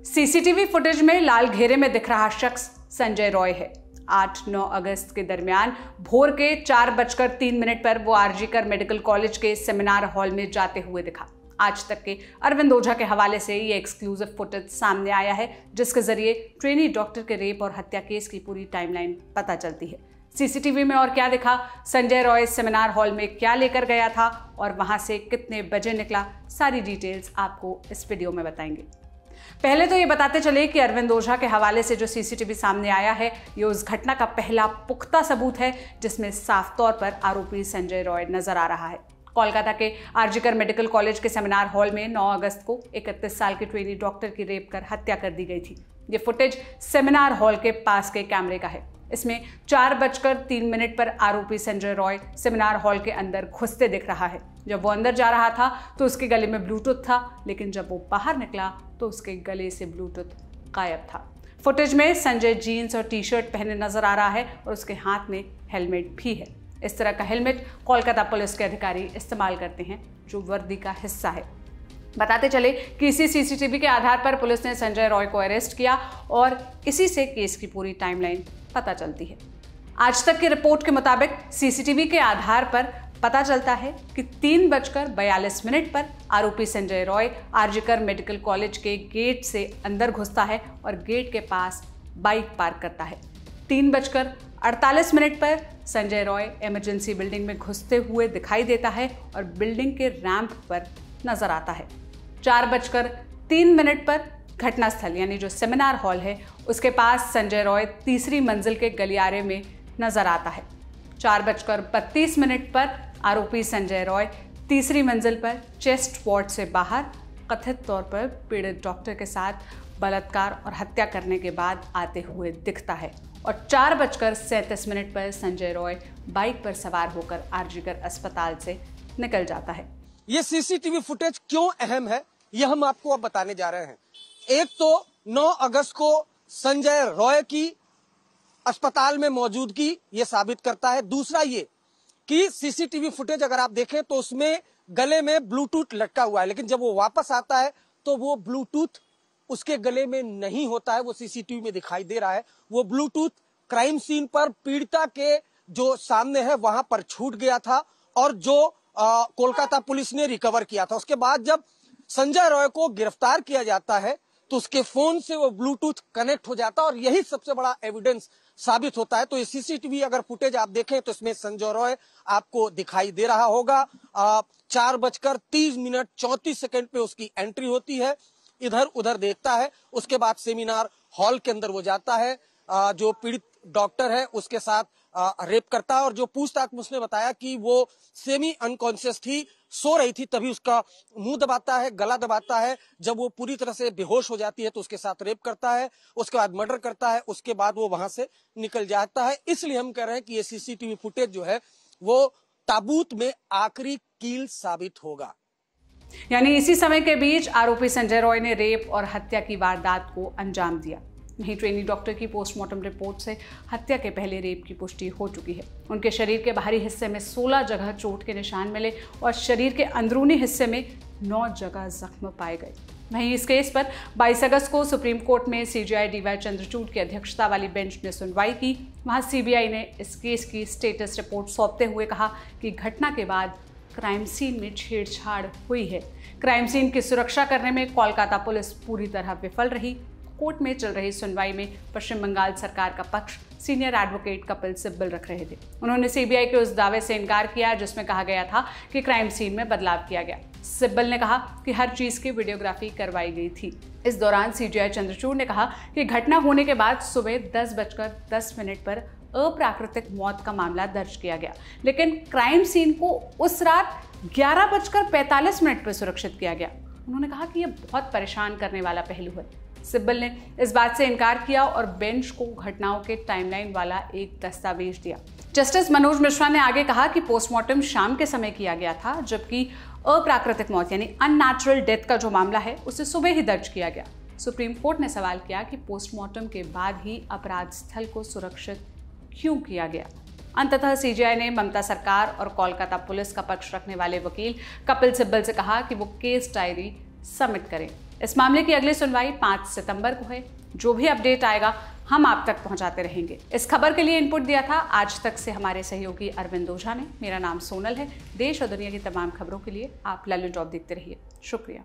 CCTV footage में लाल घेरे में दिख रहा शख्स संजय रॉय है। 8-9 अगस्त के दरमियान भोर के 4:03 पर वो आरजीकर मेडिकल कॉलेज के सेमिनार हॉल में जाते हुए दिखा। आज तक के अरविंद ओझा के हवाले से ये एक्सक्लूसिव फुटेज सामने आया है, जिसके जरिए ट्रेनी डॉक्टर के रेप और हत्या केस की पूरी टाइमलाइन पता चलती है। सीसीटीवी में और क्या दिखा, संजय रॉय सेमिनार हॉल में क्या लेकर गया था और वहां से कितने बजे निकला, सारी डिटेल्स आपको इस वीडियो में बताएंगे। पहले तो ये बताते चले कि अरविंद ओझा के हवाले से जो सीसीटीवी सामने आया है, ये उस घटना का पहला पुख्ता सबूत है जिसमें साफ तौर पर आरोपी संजय रॉय नजर आ रहा है। कोलकाता के आरजीकर मेडिकल कॉलेज के सेमिनार हॉल में 9 अगस्त को 31 साल की ट्रेनी डॉक्टर की रेप कर हत्या कर दी गई थी। ये फुटेज सेमिनार हॉल के पास के कैमरे का है। इसमें 4:03 पर आरोपी संजय रॉय सेमिनार हॉल के अंदर घुसते दिख रहा है। जब वो अंदर जा रहा था तो उसके गले में ब्लूटूथ था, लेकिन जब वो बाहर निकला तो उसके गले से ब्लूटूथ गायब था। फुटेज में संजय जीन्स और टी-शर्ट पहने नजर आ रहा है और उसके हाथ में हेलमेट भी है। इस तरह का हेलमेट कोलकाता पुलिस के अधिकारी इस्तेमाल करते हैं, जो वर्दी का हिस्सा है। बताते चले कि इसी सीसीटीवी के आधार पर पुलिस ने संजय रॉय को अरेस्ट किया और इसी से केस की पूरी टाइमलाइन पता चलती है। आज तक की रिपोर्ट के मुताबिक सीसीटीवी के आधार पर पता चलता है कि 3:42 पर आरोपी संजय रॉय आरजीकर मेडिकल कॉलेज के गेट से अंदर घुसता है और गेट के पास बाइक पार्क करता है। 3:48 पर संजय रॉय इमरजेंसी बिल्डिंग में घुसते हुए दिखाई देता है और बिल्डिंग के रैंप पर नजर आता है। 4:03 पर घटनास्थल यानी जो सेमिनार हॉल है उसके पास संजय रॉय तीसरी मंजिल के गलियारे में नजर आता है। 4:32 पर आरोपी संजय रॉय तीसरी मंजिल पर चेस्ट वार्ड से बाहर कथित तौर पर पीड़ित डॉक्टर के साथ बलात्कार और हत्या करने के बाद आते हुए दिखता है और 4:37 पर संजय रॉय बाइक पर सवार होकर आरजीकर अस्पताल से निकल जाता है। ये सीसीटीवी फुटेज क्यों अहम है, यह हम आपको अब बताने जा रहे हैं। एक तो 9 अगस्त को संजय रॉय की अस्पताल में मौजूदगी ये साबित करता है। दूसरा ये कि सीसीटीवी फुटेज अगर आप देखें तो उसमें गले में ब्लूटूथ लटका हुआ है, लेकिन जब वो वापस आता है तो वो ब्लूटूथ उसके गले में नहीं होता है, वो सीसीटीवी में दिखाई दे रहा है। वो ब्लूटूथ क्राइम सीन पर पीड़िता के जो सामने है वहां पर छूट गया था और जो कोलकाता पुलिस ने रिकवर किया था। उसके बाद जब संजय रॉय को गिरफ्तार किया जाता है तो उसके फोन से वो ब्लूटूथ कनेक्ट हो जाता है और यही सबसे बड़ा एविडेंस साबित होता है। तो ये सीसीटीवी अगर फुटेज आप देखें तो इसमें संजय रॉय आपको दिखाई दे रहा होगा। 4:30 पे उसकी एंट्री होती है, इधर उधर देखता है, उसके बाद सेमिनार हॉल के अंदर वो जाता है, जो पीड़ित डॉक्टर है उसके साथ रेप करता है और जो पूछताछ में उसने बताया कि वो सेमी अनकॉन्शियस थी, सो रही थी, तभी उसका मुंह दबाता है, गला दबाता है। जब वो पूरी तरह से बेहोश हो जाती है तो उसके साथ रेप करता है, उसके बाद मर्डर करता है, उसके बाद वो वहां से निकल जाता है। इसलिए हम कह रहे हैं कि ये सीसीटीवी फुटेज जो है वो ताबूत में आखिरी कील साबित होगा। यानी इसी समय के बीच आरोपी संजय रॉय ने रेप और हत्या की वारदात को अंजाम दिया। वहीं ट्रेनी डॉक्टर की पोस्टमार्टम रिपोर्ट से हत्या के पहले रेप की पुष्टि हो चुकी है। उनके शरीर के बाहरी हिस्से में 16 जगह चोट के निशान मिले और शरीर के अंदरूनी हिस्से में 9 जगह जख्म पाए गए। वहीं इस केस पर 22 अगस्त को सुप्रीम कोर्ट में सीजीआई DY चंद्रचूड़ की अध्यक्षता वाली बेंच ने सुनवाई की। वहां सीबीआई ने इस केस की स्टेटस रिपोर्ट सौंपते हुए कहा कि घटना के बाद क्राइम सीन में छेड़छाड़ हुई है। क्राइम सीन की सुरक्षा करने में कोलकाता पुलिस पूरी तरह विफल रही। कोर्ट में चल रही सुनवाई में पश्चिम बंगाल सरकार का पक्ष सीनियर एडवोकेट कपिल सिब्बल रख रहे थे। उन्होंने सीबीआई के उस दावे से इनकार किया जिसमें कहा गया था कि क्राइम सीन में बदलाव किया गया। सिब्बल ने कहा कि हर चीज की वीडियोग्राफी करवाई गई थी। इस दौरान सीजीआई चंद्रचूड़ ने कहा कि घटना होने के बाद सुबह 10:10 पर अप्राकृतिक मौत का मामला दर्ज किया गया, लेकिन क्राइम सीन को उस रात 11:45 पर सुरक्षित किया गया। उन्होंने कहा कि यह बहुत परेशान करने वाला पहलू है। सिब्बल ने इस बात से इनकार किया और बेंच को घटनाओं के टाइमलाइन वाला एक दस्तावेज दिया। जस्टिस मनोज मिश्रा ने आगे कहा कि पोस्टमार्टम शाम के समय किया गया था, जबकि अप्राकृतिक मौत यानी अननेचुरल डेथ का जो मामला है उसे सुबह ही दर्ज किया गया। सुप्रीम कोर्ट ने सवाल किया कि पोस्टमार्टम के बाद ही अपराध स्थल को सुरक्षित क्यों किया गया। अंततः सीजीआई ने ममता सरकार और कोलकाता पुलिस का पक्ष रखने वाले वकील कपिल सिब्बल से कहा कि वो केस डायरी सबमिट करें। इस मामले की अगली सुनवाई 5 सितंबर को है। जो भी अपडेट आएगा हम आप तक पहुंचाते रहेंगे। इस खबर के लिए इनपुट दिया था आज तक से हमारे सहयोगी अरविंद ओझा ने। मेरा नाम सोनल है। देश और दुनिया की तमाम खबरों के लिए आप लल्लू टॉप देखते रहिए। शुक्रिया।